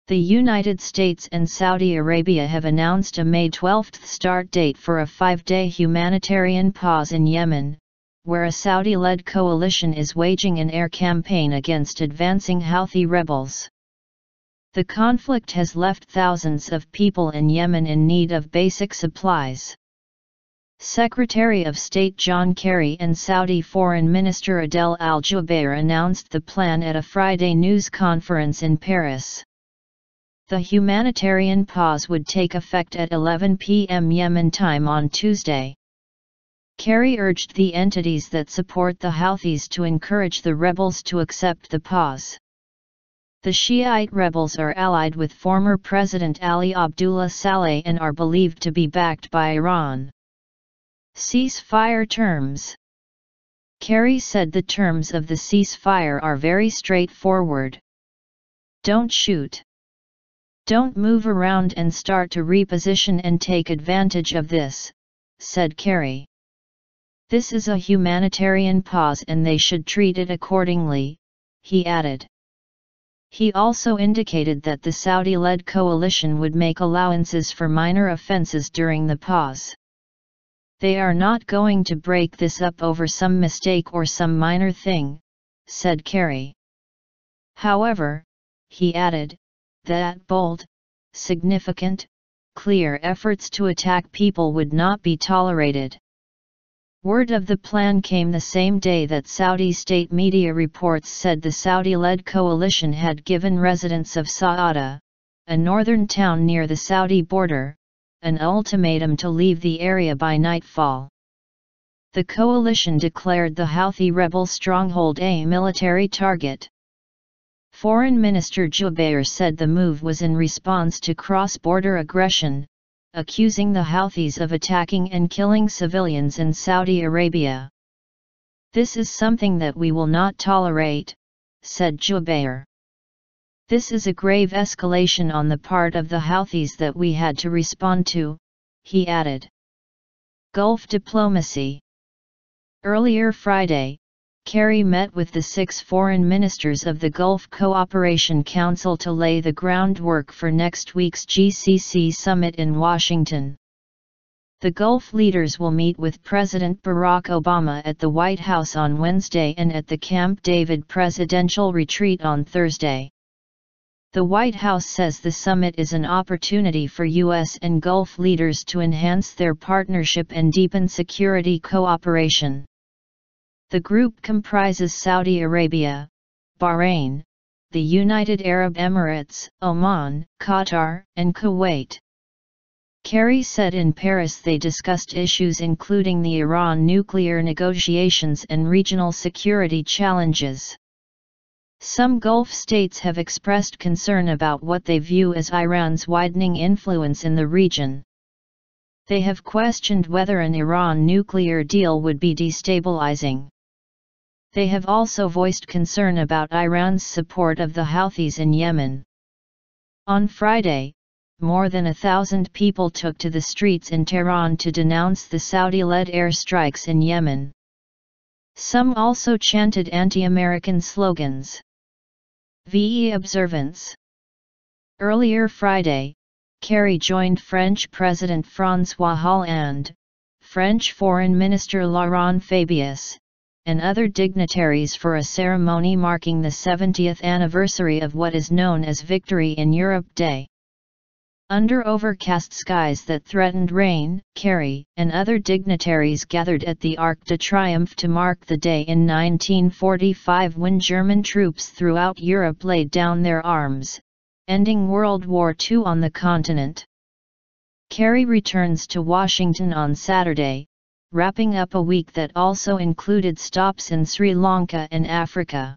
The United States and Saudi Arabia have announced a May 12 start date for a 5-day humanitarian pause in Yemen, where a Saudi-led coalition is waging an air campaign against advancing Houthi rebels. The conflict has left thousands of people in Yemen in need of basic supplies. Secretary of State John Kerry and Saudi Foreign Minister Adel al-Jubeir announced the plan at a Friday news conference in Paris. The humanitarian pause would take effect at 11 p.m. Yemen time on Tuesday. Kerry urged the entities that support the Houthis to encourage the rebels to accept the pause. The Shi'ite rebels are allied with former President Ali Abdullah Saleh and are believed to be backed by Iran. Ceasefire terms. Kerry said the terms of the ceasefire are very straightforward. Don't shoot. Don't move around and start to reposition and take advantage of this, said Kerry. This is a humanitarian pause and they should treat it accordingly, he added. He also indicated that the Saudi-led coalition would make allowances for minor offenses during the pause. They are not going to break this up over some mistake or some minor thing, said Kerry. However, he added, that bold, significant, clear efforts to attack people would not be tolerated. Word of the plan came the same day that Saudi state media reports said the Saudi-led coalition had given residents of Saada, a northern town near the Saudi border, an ultimatum to leave the area by nightfall. The coalition declared the Houthi rebel stronghold a military target. Foreign Minister Jubeir said the move was in response to cross-border aggression, accusing the Houthis of attacking and killing civilians in Saudi Arabia. This is something that we will not tolerate, said Jubeir. This is a grave escalation on the part of the Houthis that we had to respond to, he added. Gulf diplomacy. Earlier Friday, Kerry met with the 6 foreign ministers of the Gulf Cooperation Council to lay the groundwork for next week's GCC summit in Washington. The Gulf leaders will meet with President Barack Obama at the White House on Wednesday and at the Camp David presidential retreat on Thursday. The White House says the summit is an opportunity for U.S. and Gulf leaders to enhance their partnership and deepen security cooperation. The group comprises Saudi Arabia, Bahrain, the United Arab Emirates, Oman, Qatar, and Kuwait. Kerry said in Paris they discussed issues including the Iran nuclear negotiations and regional security challenges. Some Gulf states have expressed concern about what they view as Iran's widening influence in the region. They have questioned whether an Iran nuclear deal would be destabilizing. They have also voiced concern about Iran's support of the Houthis in Yemen. On Friday, more than 1,000 people took to the streets in Tehran to denounce the Saudi-led airstrikes in Yemen. Some also chanted anti-American slogans. VE observance. Earlier Friday, Kerry joined French President François Hollande, French Foreign Minister Laurent Fabius, and other dignitaries for a ceremony marking the 70th anniversary of what is known as Victory in Europe Day. Under overcast skies that threatened rain, Kerry and other dignitaries gathered at the Arc de Triomphe to mark the day in 1945 when German troops throughout Europe laid down their arms, ending World War II on the continent. Kerry returns to Washington on Saturday, wrapping up a week that also included stops in Sri Lanka and Africa.